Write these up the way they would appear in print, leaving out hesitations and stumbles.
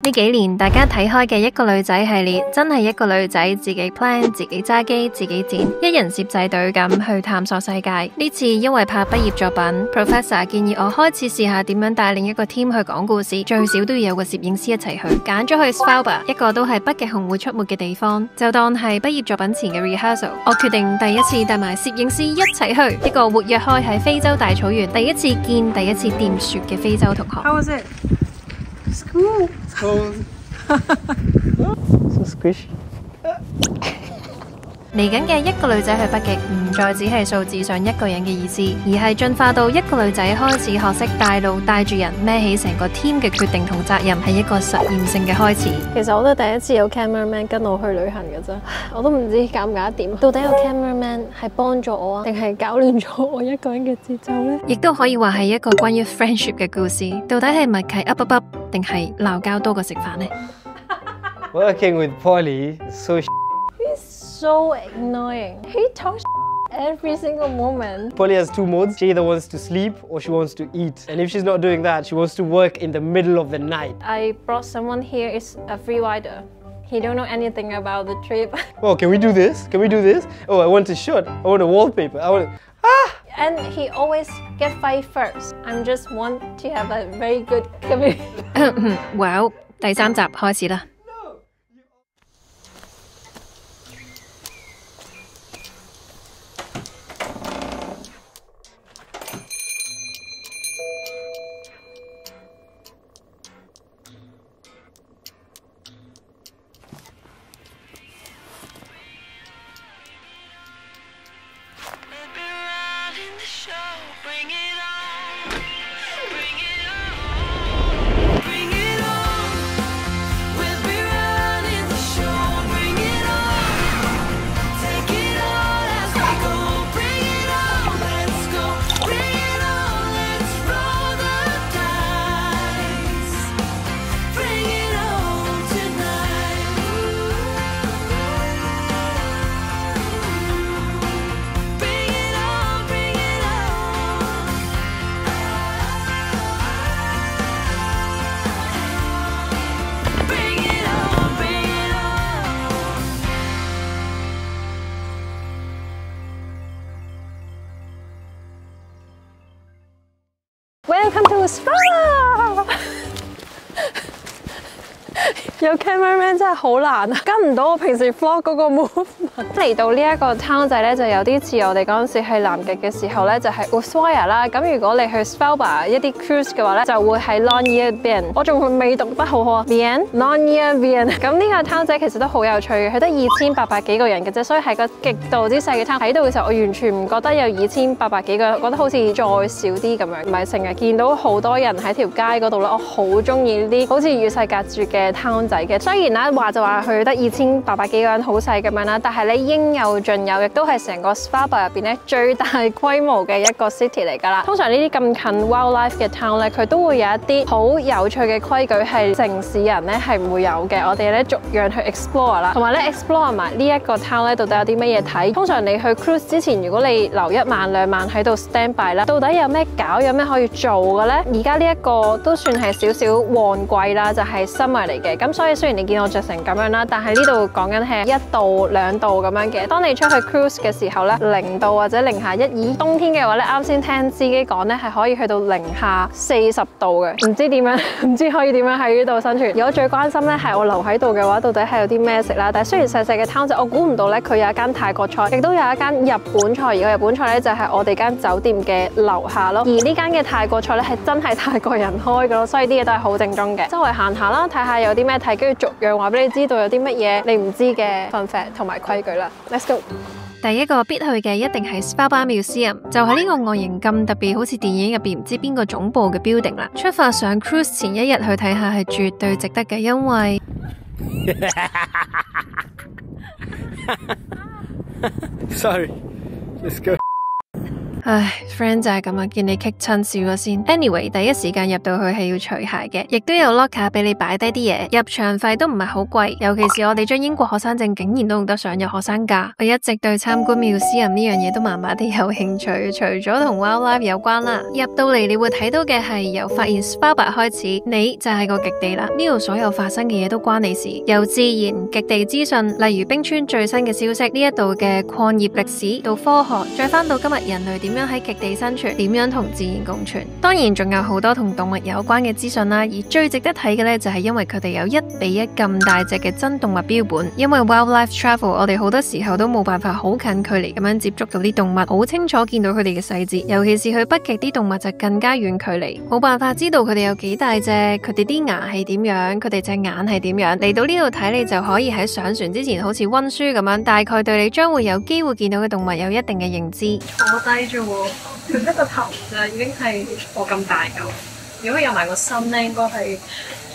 呢幾年大家睇開嘅一個女仔系列，真係一個女仔自己 plan、自己揸機、自己剪，一人攝製隊咁去探索世界。呢次因為拍畢業作品 ，Professor 建議我開始試下點樣帶領一個 team 去講故事，最少都要有個攝影師一齊去。揀咗去 Svalbard， 一個都係北極熊會出沒嘅地方，就當係畢業作品前嘅 rehearsal。我決定第一次帶埋攝影師一齊去，一個活躍開喺非洲大草原，第一次見、第一次掂雪嘅非洲同學。How was it? It's cool. Cold. So squishy. 嚟緊嘅一個女仔去北極，唔再只係數字上一個人嘅意思，而係進化到一個女仔開始學識帶路，帶住人孭起成個 team 嘅決定同責任，係一個實驗性嘅開始。其實我都係第一次有 cameraman 跟我去旅行嘅啫，我都唔知搞唔搞得掂。到底有 cameraman 係幫助我啊，定係搞亂咗我一個人嘅節奏呢？亦都可以話係一個關於 friendship 嘅故事。到底係默契噏噏噏，定係鬧交多過食飯呢？ Working with Polly is so So annoying. He talks every single moment. Polly has two modes. She either wants to sleep or she wants to eat. And if she's not doing that, she wants to work in the middle of the night. I brought someone here. Is a free rider. He don't know anything about the trip. Oh, can we do this? Can we do this? Oh, I want a shot. I want a wallpaper. I want And he always get fight first. I just want to have a very good community. Well, 第3集開始啦。Welcome to Svalbard. 有 cameraman 真係好難啊，跟唔到我平時 vlog 嗰個 movement。嚟到呢一個 town 仔咧，就有啲似我哋嗰陣時去南極嘅時候咧，就係 Ushuaia 啦。咁如果你去 Svalbard 一啲 cruise 嘅話咧，就會係 Longyearbyen。我仲未讀得好好啊 ，Longyearbyen。咁呢個 town 仔其實都好有趣嘅，佢得2800幾個人嘅啫，所以係個極度之細嘅 town。睇到嘅時候，我完全唔覺得有2800幾個，覺得好似再少啲咁樣。唔係成日見到好多人喺條街嗰度咧，我好中意呢啲好似與世隔絕嘅 town 仔嘅。雖然啦話就話佢得2800幾個人，好細咁樣啦，但係你應有盡有，亦都係成個 Svalbard 入邊咧最大規模嘅一個 city 嚟㗎啦。通常呢啲咁近 wildlife 嘅 town 咧，佢都會有一啲好有趣嘅規矩係城市人咧係唔會有嘅。我哋咧逐樣去 explore 啦，同埋咧 explore 埋呢一個 town 咧到底有啲乜嘢睇。通常你去 cruise 之前，如果你留1晚2晚喺度 stand by 啦，到底有咩搞，有咩可以做嘅咧？而家呢一個都算係少少旺季啦，就係 summer 嚟嘅。咁所以雖然你見我着成咁樣啦，但係呢度講緊係1度2度咁樣嘅。當你出去 cruise 嘅時候咧，0度或者零下1度。冬天嘅話咧，啱先聽司機講咧係可以去到零下40度嘅。唔知點樣，唔知可以點樣喺呢度生存。如果最關心咧係我留喺度嘅話，到底係有啲咩食啦？但係雖然細細嘅 town 仔，我估唔到咧佢有一間泰國菜，亦都有一間日本菜。而個日本菜咧就係我哋間酒店嘅樓下咯。而呢間嘅泰國菜咧係真係泰國人開嘅咯，所以啲嘢都係好正宗嘅。周圍行下啦，睇下有啲咩睇，跟住逐樣話俾你知道有啲乜嘢你唔知嘅 fun fact 同埋規矩啦。Let's go！ 第一個必去嘅一定係 Svalbard Museum， 就係呢個外形咁特別，好似電影入邊唔知邊個總部嘅 building 啦。出發上 cruise 前一日去睇下係絕對值得嘅，因為Sorry, let's go。唉 ，friend 就係咁啊，見你棘親笑咗先。Anyway， 第一時間入到去係要除鞋嘅，亦都有 locker 俾你擺低啲嘢，入場費都唔係好貴，尤其是我哋張英國學生證竟然都用得上有學生價。我一直對參觀museum呢樣嘢都麻麻地有興趣，除咗同 wildlife 有關啦，入到嚟你會睇到嘅係由發現 Svalbard 開始，你就係個極地啦。呢度所有發生嘅嘢都關你事，由自然、極地資訊，例如冰川最新嘅消息，呢一度嘅礦業歷史到科學，再翻到今日人類點樣喺極地生存，點樣同自然共存。當然仲有好多同動物有關嘅資訊啦，而最值得睇嘅呢，就係因為佢哋有1:1咁大隻嘅真動物標本。因為 wildlife travel， 我哋好多時候都冇辦法好近距離咁樣接觸到啲動物，好清楚見到佢哋嘅細節。尤其是去北極啲動物就更加遠距離，冇辦法知道佢哋有幾大隻，佢哋啲牙係點樣，佢哋隻眼係點樣。嚟到呢度睇，你就可以喺上船之前好似溫書咁樣，大概對你將會有機會見到嘅動物有一定嘅認知。坐低啫喎，佢一個頭就已經係我咁大嚿，如果有埋個身咧，應該係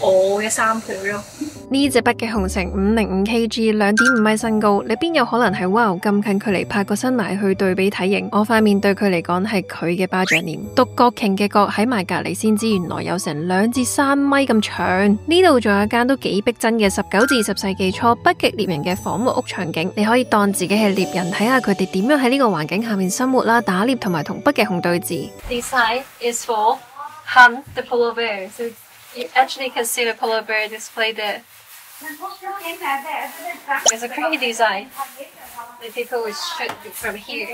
我嘅3倍咯。呢隻北極熊成505 kg，2.5 米身高，你邊有可能係哇咁近距離拍個身埋去對比體型？我塊面對佢嚟講係佢嘅巴掌臉。獨角鯨嘅角喺埋隔籬先知，原來有成2至3米咁長。呢度仲有一間都幾逼真嘅19至20世紀初北極獵人嘅仿木屋場景，你可以當自己係獵人，睇下佢哋點樣喺呢個環境下面生活啦、打獵同埋同北極熊對峙。This side is for hunt the polar bear, so you actually can see the polar bear displayed there. It's a pretty design. The people will shoot from here.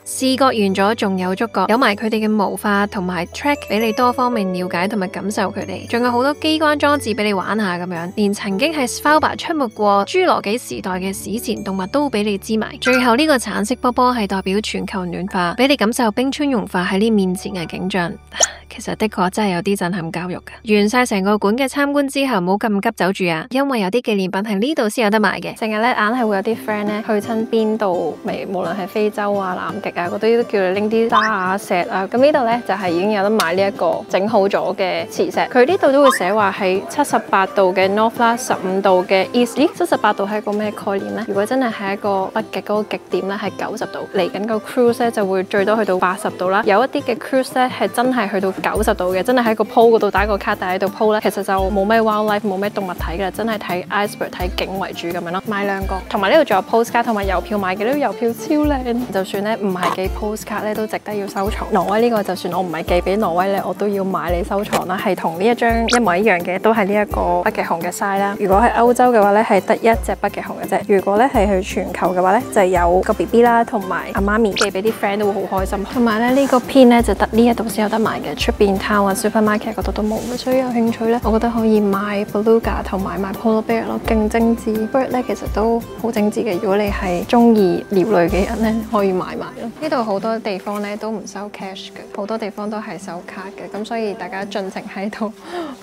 視覺完咗，仲有觸覺，有埋佢哋嘅毛髮同埋 track 俾你多方面了解同埋感受佢哋，仲有好多機關裝置俾你玩下咁樣，連曾經喺 Svalbard 出沒過侏羅紀時代嘅史前動物都俾你知埋。最後呢個橙色波波係代表全球暖化，俾你感受冰川融化喺你面前嘅景象。其實的確真係有啲震撼教育㗎。完晒成個館嘅參觀之後，唔好咁急走住啊，因為有啲紀念品係呢度先有得買嘅。成日咧硬係會有啲 friend 咧去親邊度，無論係非洲啊、南極啊嗰啲，都叫你拎啲沙啊、石啊。咁呢度咧就係已經有得買呢一個整好咗嘅磁石。佢呢度都會寫話係78度嘅 North 啦，15度嘅 East。咦，78度係一個咩概念咧？如果真係喺一個北極嗰個極點咧係90度，嚟緊個 cruise 咧就會最多去到80度啦。有一啲嘅 cruise 咧係真係去到90度嘅，真係喺個 pool 嗰度打個卡帶喺度 pool 咧，其實就冇咩 wildlife 冇咩動物睇嘅，真係睇 iceberg 睇景為主咁樣咯。買2個，同埋呢度仲有 postcard 同埋郵票買嘅，呢個郵票超靚，就算咧唔係寄 postcard 咧都值得要收藏。挪威呢個就算我唔係寄俾挪威咧，我都要買嚟收藏啦，係同呢一張一模一樣嘅，都係呢一個北極熊嘅 size 啦。如果喺歐洲嘅話咧，係得1隻北極熊嘅啫。如果咧係去全球嘅話咧，就有個 BB 啦，同埋阿媽咪寄俾啲 friend 都會好開心。同埋咧呢個 pin 咧就得呢一度先有得買嘅，出邊supermarket 嗰度都冇，所以有興趣咧，我覺得可以買 beluga 同埋買 polar bear 咯，勁精緻。bird 咧其實都好精緻嘅，如果你係中意鳥類嘅人咧，可以買埋咯。呢度好多地方咧都唔收 cash 嘅，好多地方都係收卡嘅，咁所以大家盡情喺度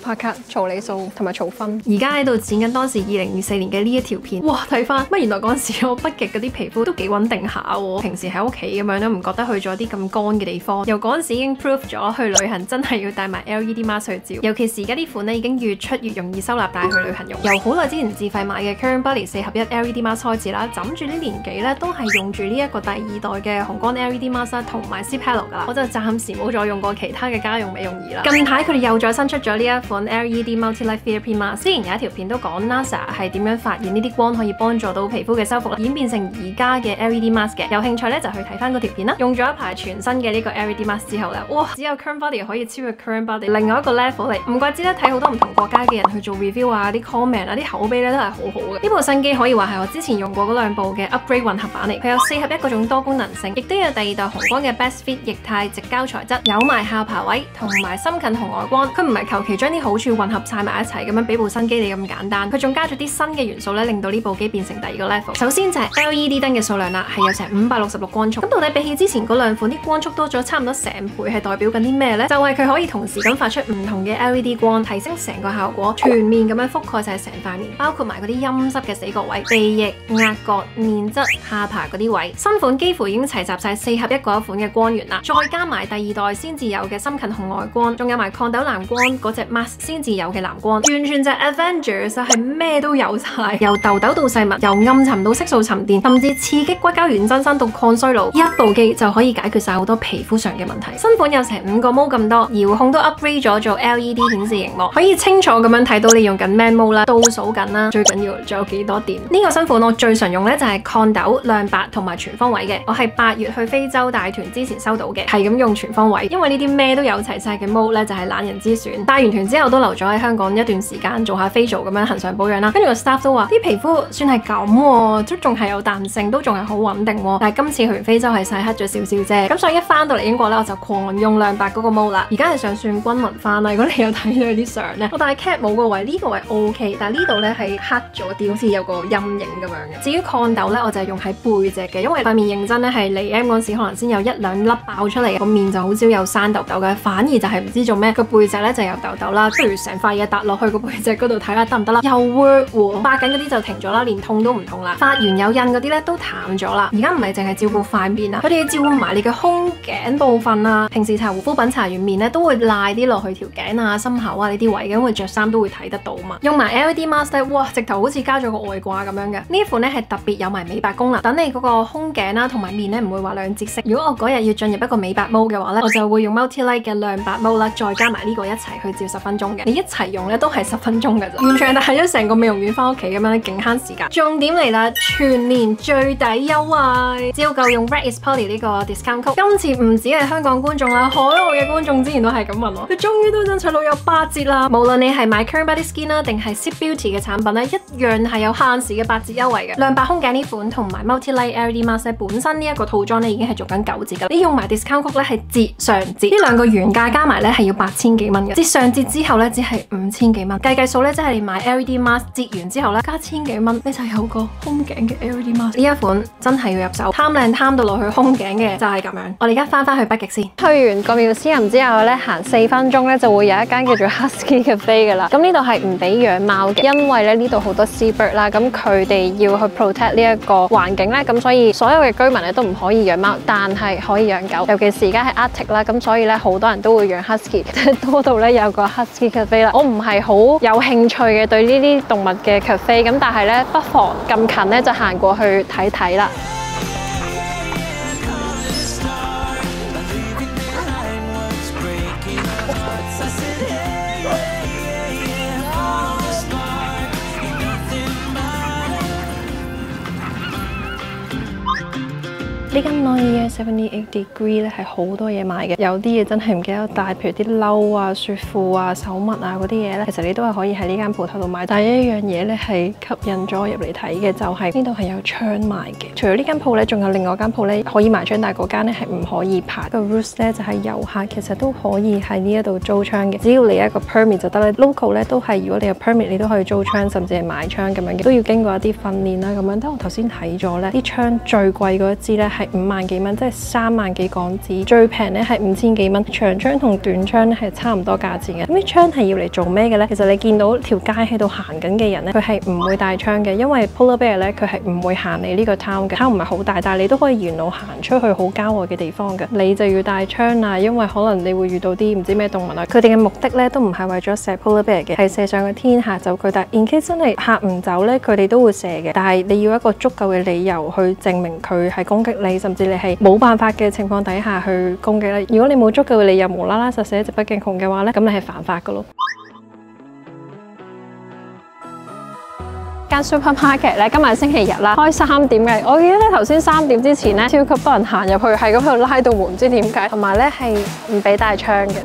拍卡、儲里數同埋儲分。而家喺度剪緊當時2024年嘅呢一條片，哇！睇翻乜原來嗰陣時我北極嗰啲皮膚都幾穩定下喎，平時喺屋企咁樣都唔覺得去咗啲咁乾嘅地方。由嗰陣時已經 prove 咗去旅行真係要帶埋 LED mask 去照，尤其是而家啲款咧已經越出越容易收納帶去旅行用。由好耐之前自費買嘅 Current Buddy 4合1 LED mask 開始啦，枕住呢年紀咧都係用住呢一個第2代嘅紅光 LED mask 同埋 Zip Halo 噶啦，我就暫時冇再用過其他嘅家用美容儀啦。近排佢哋又再新出咗呢一款 LED Multi Light Therapy Mask， 之前有一條片都講 NASA 係點樣發現呢啲光可以幫助到皮膚嘅修復啦，演變成而家嘅 LED mask 嘅。有興趣咧就去睇翻嗰條片啦。用咗一排全新嘅呢個 LED mask 之後咧，哇！只有 Current Buddy 可以超越 Current Buddy，另外一個 level 嚟。唔怪之得睇好多唔同國家嘅人去做 review 啊，啲 comment 啊，啲口碑咧都係好好嘅。呢部新機可以話係我之前用過嗰2部嘅 upgrade 混合版嚟，佢有4合1嗰種多功能性，亦都有第2代紅光嘅 Best Fit 液態直膠材質，有埋下巴位同埋深近紅外光。佢唔係求其將啲好處混合晒埋一齊咁樣俾部新機你咁簡單，佢仲加咗啲新嘅元素咧，令到呢部機變成第2個 level。首先就係 LED 燈嘅數量啦，係有成566光束。咁到底比起之前嗰2款啲光束多咗差唔多成倍，係代表緊啲咩呢？就就係佢可以同時咁發出唔同嘅 LED 光，提升成個效果，全面咁樣覆蓋晒成塊面，包括埋嗰啲陰濕嘅死角位、鼻翼、額角、面側、下巴嗰啲位。新款幾乎已經齊集晒4合1嗰一款嘅光源啦，再加埋第2代先至有嘅深近紅外光，仲有埋抗抖藍光嗰隻 mask 先至有嘅藍光，完全就係 Avengers， 係咩都有晒，由痘痘到細紋，由暗沉到色素沉澱，甚至刺激骨膠原增生到抗衰老，一部機就可以解決晒好多皮膚上嘅問題。新款有成5個 mode 咁多，遙控都 upgrade 咗做 LED 顯示熒幕，可以清楚咁樣睇到你用緊咩 mode 啦，倒數緊啦，最緊要仲有幾多電。呢個新款我最常用咧就係抗抖、亮白同埋全方位嘅，我係8月去非洲帶團之前收到嘅，係咁用全方位，因為呢啲咩都有齊晒嘅 mode 咧就係懶人之選。帶完團之後都留咗喺香港一段時間做下 facial 咁樣恆常保養啦，跟住個 staff 都話啲皮膚算係咁，都仲係有彈性，都仲係好穩定。但係今次去完非洲係曬黑咗少少啫，咁所以一翻到嚟英國咧我就狂用亮白嗰個 mode 啦。而家係尚算均勻翻啦，如果你有睇到啲相咧，我戴 cap 冇個位，呢個位 OK， 但係呢度咧係黑咗啲，好似有個陰影咁樣嘅。至於抗痘咧，我就係用喺背脊嘅，因為塊面認真咧係嚟 M 嗰時可能先有1、2粒爆出嚟，個面就好少有生痘痘嘅，反而就係唔知做咩個背脊咧就有痘痘啦，不如成塊嘢搭落去個背脊嗰度睇下得唔得啦，又 work 喎，發緊嗰啲就停咗啦，連痛都唔痛啦，發完有印嗰啲咧都淡咗啦。而家唔係淨係照顧塊面啊，佢哋要照顧埋你嘅胸頸部分啊。平時搽護膚品搽完面咧都會賴啲落去條頸啊、心口啊呢啲位嘅，因為着衫都會睇得到嘛。用埋 LED mask 咧，哇，直頭好似加咗個外掛咁樣嘅。呢一款咧係特別有埋美白功能，等你嗰個胸頸啦同埋面咧唔會話兩截色。如果我嗰日要進入一個美白 mode 嘅話咧，我就會用 Multi Light 嘅亮白 mode 啦，再加埋呢個一齊去照10分鐘嘅。你一齊用咧都係10分鐘㗎咋，完全帶咗成個美容院翻屋企咁樣，勁慳時間。重點嚟啦，全年最抵優惠，只要夠用 Red is Polly 呢個 discount code。今次唔止係香港觀眾啦，海外嘅觀眾之前都係咁問我，佢終於都爭取到有8折啦。無論你係買 Current Body Skin 啦，定係 Sip Beauty 嘅產品咧，一樣係有限時嘅8折優惠嘅。亮白胸頸呢款同埋 Multi Light LED Mask 本身呢一個套裝咧已經係做緊9折噶，你用埋 discount code 咧係折上折，呢兩個原價加埋咧係要8000幾蚊嘅，折上折之後咧只係5000幾蚊。計數咧，即係你買 LED Mask 折完之後咧加1000幾蚊，你就有個胸頸嘅 LED Mask。呢一款真係要入手，貪靚貪到落去胸頸嘅就係咁樣。我哋而家翻去北極先，去完個 museum之後咧，行4分鐘咧就會有一間叫做 Husky Cafe 嘅啦。咁呢度係唔俾養貓嘅，因為咧呢度好多 seabird 啦，咁佢哋要去 protect 呢一個環境咧，咁所以所有嘅居民咧都唔可以養貓，但係可以養狗。尤其是而家係 Arctic 啦，咁所以咧好多人都會養 Husky， 多到咧有個 Husky Cafe 啦。我唔係好有興趣嘅對呢啲動物嘅 cafe， 咁但係咧不妨咁近咧就行過去睇睇啦。呢間 Nonier 78 Degree 咧係好多嘢買嘅，有啲嘢真係唔記得帶，譬如啲褸啊、雪褲啊、手襪啊嗰啲嘢咧，其實你都係可以喺呢間鋪頭度買。但係一樣嘢咧係吸引咗我入嚟睇嘅，就係呢度係有窗賣嘅。除咗呢間鋪咧，仲有另外間鋪咧可以賣窗，但係嗰間咧係唔可以排。個 rules 咧就係遊客其實都可以喺呢一度租窗嘅，只要你有一個 permit 就得啦。Local 咧都係如果你有 permit，你都可以租窗，甚至係買窗咁樣嘅，都要經過一啲訓練啦咁樣。但我頭先睇咗咧，啲窗最貴嗰一支咧係5萬幾蚊，即係3萬幾港紙，最平咧係5000幾蚊。長窗同短窗咧係差唔多價錢嘅。咁啲窗係要嚟做咩嘅咧？其實你見到條街喺度行緊嘅人咧，佢係唔會帶窗嘅，因為 Polar Bear 咧佢係唔會行你呢個 town 嘅，town 唔係好大，但係你都可以沿路行出去好郊外嘅地方嘅。你就要帶窗啊，因為可能你會遇到啲唔知咩動物啊。佢哋嘅目的咧都唔係為咗射 Polar Bear 嘅，係射上個天嚇走佢。但係 in case 真係嚇唔走咧，佢哋都會射嘅。但係你要一個足夠嘅理由去證明佢係攻擊你，甚至你係冇辦法嘅情況底下去攻擊咧。如果你冇足夠嘅理由無啦啦實射一隻北極熊嘅話咧，咁你係犯法噶咯。間 supermarket 咧今日係星期日啦，開3點嘅。我記得咧頭先3點之前咧超級多人行入去，係咁喺度拉到門，唔知點解。同埋咧係唔俾帶窗嘅。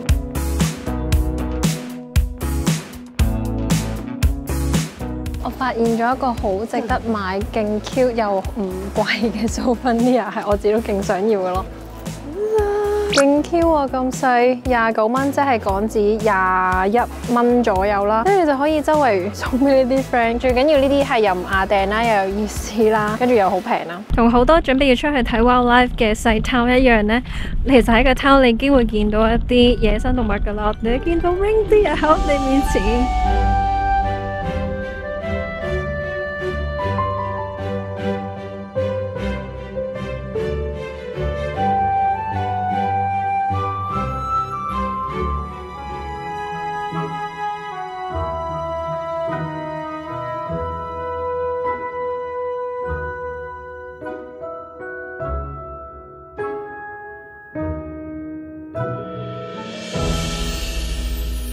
我發現咗一個好值得買、勁 cute 又唔貴嘅 souvenir，係我自己都勁想要嘅咯。勁 Q 啊，咁細，29蚊，即係港紙21蚊左右啦。跟住就可以周圍送俾你啲 friend。最緊要呢啲係又唔壓訂啦，又有意思啦，跟住又好平啦。同好多準備要出去睇 wildlife 嘅細 town 一樣呢，其實喺個 town 你機會見到一啲野生動物噶啦。你見到 reindeer 喺你面前。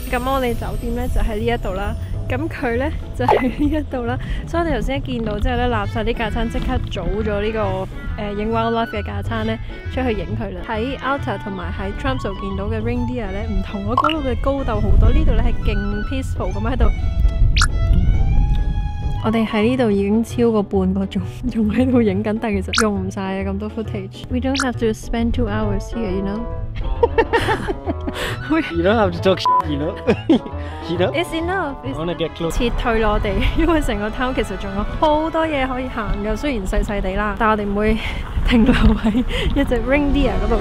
咁我哋酒店咧就喺呢一度啦，咁佢咧就喺呢一度啦，所以我哋頭先一見到之後咧，立晒啲架撐，即刻組咗呢個影 wildlife 嘅架撐咧出去影佢啦。喺 Alta 同埋喺 Tromsø 見到嘅 reindeer 咧唔同，我嗰度嘅高度好多，呢度咧係勁 peaceful 咁喺度。我哋喺呢度已經超過半個鐘，仲喺度影緊，但其實用唔晒啊咁多 footage。We don't have to spend 2 hours here, you know. You don't have to talk shit, you know. You know. It's enough. I wanna get close. 撤退咯，我哋因為成個 town 其實仲有好多嘢可以行㗎，雖然細細地啦，但係我哋唔會停留喺一隻 reindeer 嗰度。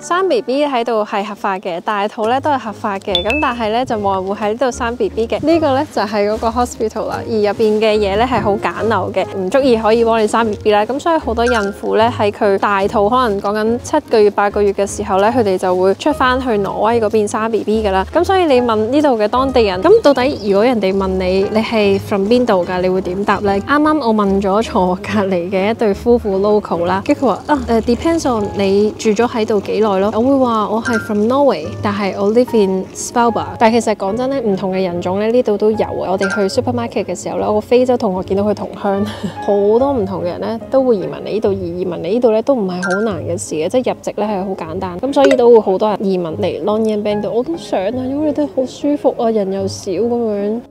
生 BB 喺度係合法嘅，大肚咧都係合法嘅，咁但係咧就冇人會喺呢度生 BB 嘅。呢個咧就係嗰個 hospital 啦，而入邊嘅嘢咧係好簡陋嘅，唔足以可以幫你生 BB 啦。咁所以好多孕婦咧喺佢大肚可能講緊7個月、8個月嘅時候咧，佢哋就會出翻去挪威嗰邊生 BB 噶啦。咁所以你問呢度嘅當地人，咁到底如果人哋問你係 from 邊度㗎，你會點答咧？啱啱我問咗坐我隔離嘅一對夫婦 local 啦，跟住佢話depends on 你住咗喺度幾耐咯。我會話我係 from Norway， 但係我 live in Svalbard。但係其實講真咧，唔同嘅人種咧呢度都有啊。我哋去 supermarket 嘅時候咧，我個非洲同學見到佢同鄉，好多唔同嘅人咧都會移民嚟呢度，而移民嚟呢度咧都唔係好難嘅事嘅，即係入籍咧係好簡單。咁所以都會好多人移民嚟 Longyearbyen 度。我都想啊，因為你都好舒服啊，人又少咁樣。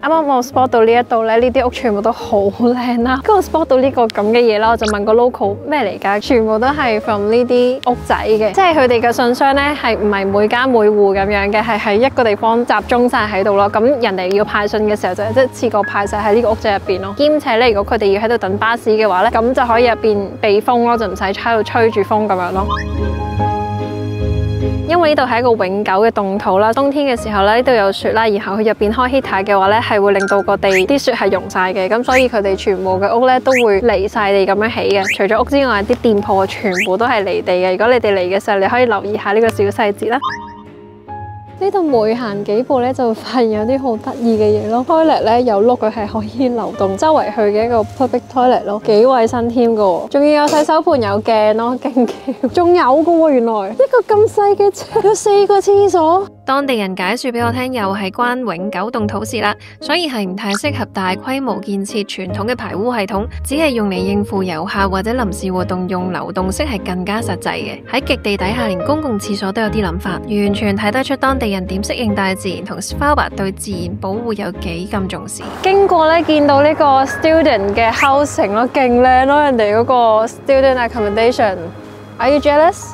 啱啱我 spot 到呢一度咧，呢啲屋全部都好靚啦。跟住我 spot 到呢個咁嘅嘢啦，我就問個 local 咩嚟㗎？全部都係 from 呢啲屋仔嘅，即係佢哋嘅信箱咧係唔係每家每戶咁樣嘅，係喺一個地方集中晒喺度咯。咁人哋要派信嘅時候就一次過派晒喺呢個屋仔入邊咯。兼且咧，如果佢哋要喺度等巴士嘅話咧，咁就可以入邊避風咯，就唔使喺度吹住風咁樣咯。因為呢度係一個永久嘅凍土啦，冬天嘅時候咧，呢度有雪啦，然後佢入邊開 heater 嘅話咧，係會令到個地啲雪係融晒嘅，咁所以佢哋全部嘅屋咧都會離晒地咁樣起嘅。除咗屋之外，啲店鋪全部都係離地嘅。如果你哋嚟嘅時候，你可以留意下呢個小細節啦。呢度每行幾步咧，就會發現有啲好得意嘅嘢咯。toilet 咧有碌，佢係可以流動周圍去嘅一個 public toilet 咯，幾衛生添噶，仲要有洗手盆、有鏡咯，勁巧。仲有噶喎，原來一個咁細嘅車有4個廁所。當地人解說俾我聽，又係關永久凍土事啦，所以係唔太適合大規模建設傳統嘅排污系統，只係用嚟應付遊客或者臨時活動用流動式係更加實際嘅。喺極地底下，連公共廁所都有啲諗法，完全睇得出當地人點適應大自然同 Svalbard 對自然保護有幾咁重視。經過咧，見到呢個 student 嘅 housing 咯，勁靚咯，人哋嗰個 student accommodation。Are you jealous？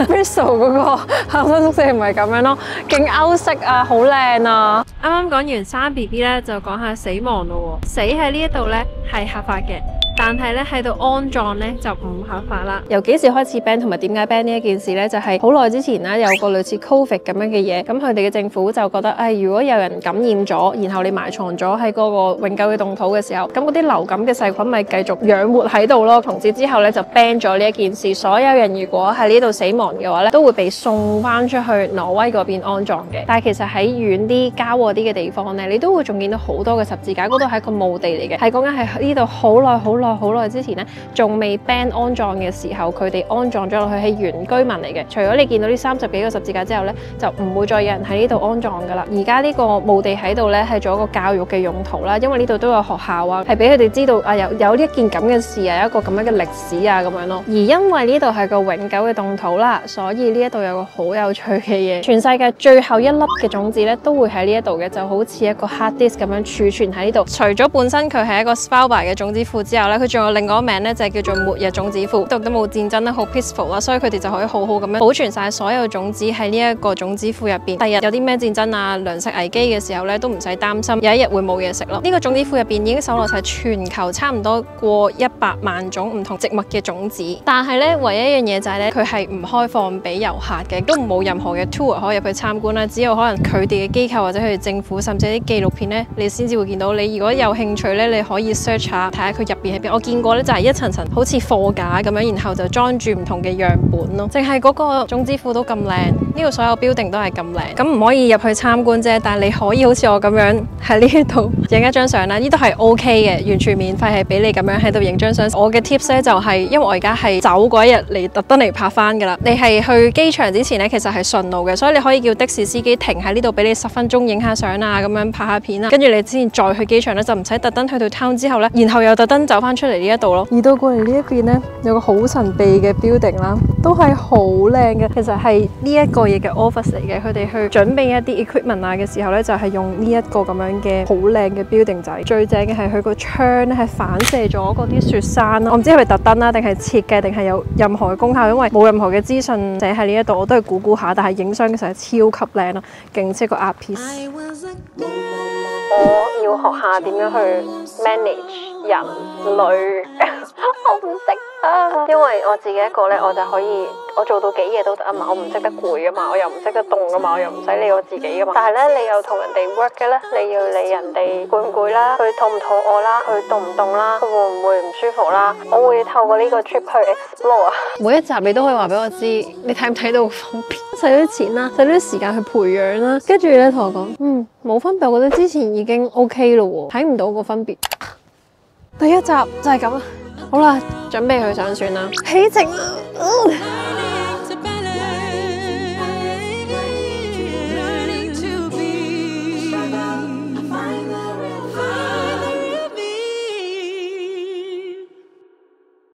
Bristol 嗰個校生宿舍唔係咁樣咯，勁歐式啊，好靚啊！啱啱講完生 BB 咧，就講下死亡咯。死喺呢一度咧係合法嘅，但係咧喺度安葬咧就唔合法啦。由幾時開始 ban 同埋點解 ban 呢一件事咧，就係好耐之前啦，有個類似 Covid 咁樣嘅嘢，咁佢哋嘅政府就覺得，如果有人感染咗，然後你埋藏咗喺嗰個永久嘅凍土嘅時候，咁嗰啲流感嘅細菌咪繼續養活喺度咯。從此之後咧就 ban 咗呢一件事，所有人如果喺呢度死亡嘅話咧，都會被送翻出去挪威嗰邊安葬嘅。但係其實喺遠啲郊外啲嘅地方咧，你都會仲見到好多嘅十字架，嗰度係一個墓地嚟嘅，係講緊係呢度好耐之前咧，仲未 ban 安葬嘅時候，佢哋安葬咗落去係原居民嚟嘅。除咗你見到呢30幾個十字架之後咧，就唔會再有人喺呢度安葬噶啦。而家呢個墓地喺度咧，係做一個教育嘅用途啦，因為呢度都有學校啊，係俾佢哋知道啊有呢一件咁嘅事啊，有一個咁樣嘅歷史啊咁樣咯。而因為呢度係個永久嘅凍土啦，所以呢一度有個好有趣嘅嘢，全世界最後一粒嘅種子咧都會喺呢一度嘅，就好似一個 hard disk 咁樣儲存喺呢度。除咗本身佢係一個 Svalbard 嘅種子庫之後咧，佢仲有另外一個名咧，就係叫做末日種子庫。度都冇戰爭啦，好 peaceful 啦，所以佢哋就可以好好咁樣保存晒所有種子喺呢一個種子庫入邊。第日有啲咩戰爭啊、糧食危機嘅時候咧，都唔使擔心有一日會冇嘢食咯。呢個種子庫入邊已經搜羅晒全球差唔多過100萬種唔同植物嘅種子。但係咧，唯一一樣嘢就係咧，佢係唔開放俾遊客嘅，都冇任何嘅 tour 可以入去參觀啦。只有可能佢哋嘅機構或者佢哋政府，甚至啲紀錄片咧，你先至會見到。你如果有興趣咧，你可以 search 下睇下佢入邊喺邊。我見過咧，就係一層層好似貨架咁樣，然後就裝住唔同嘅樣本咯。淨係嗰個種子庫都咁靚，呢度所有 building 都係咁靚。咁唔可以入去參觀啫，但係你可以好似我咁樣喺呢度影一張相啦。呢度係 OK 嘅，完全免費，係俾你咁樣喺度影張相。我嘅 tips 咧就係，因為我而家係走嗰一日嚟特登嚟拍翻噶啦。你係去機場之前咧，其實係順路嘅，所以你可以叫的士司機停喺呢度俾你10分鐘影下相啊，咁樣拍下片啊，跟住你先再去機場咧，就唔使特登去到 town 之後咧，然後又特登走翻出嚟呢一度咯。而到過嚟呢一邊咧，有個好神秘嘅 building 啦，都係好靚嘅。其實係呢一個嘢嘅 office 嚟嘅，佢哋去準備一啲 equipment 啊嘅時候咧，就係用呢一個咁樣嘅好靚嘅 building 仔。最正嘅係佢個窗咧係反射咗嗰啲雪山啦。我唔知係咪特登啦，定係設計，定係有任何嘅功效，因為冇任何嘅資訊寫喺呢一度，我都係估下。但係影相嘅時候係超級靚咯，勁似個 art piece。我要學下點樣去 manage 人類，我唔識啊。因為我自己一個咧，我就可以我做到幾夜都得啊嘛。我唔識得攰啊嘛，我又唔識得凍啊嘛，我又唔使理我自己噶嘛。但係咧，你又同人哋 work 嘅咧，你要理人哋攰唔攰啦，佢肚唔肚餓啦，佢凍唔凍啦，佢會唔會唔舒服啦。我會透過呢個 trip 去 explore 啊。每一集你都可以話俾我知，你睇唔睇到分別？使咗啲錢啦，使咗啲時間去培養啦，跟住咧同我講，冇分別，我覺得之前已經 OK 咯喎，睇唔到個分別。第一集就係咁啦，好啦，準備去上船啦，起程啦。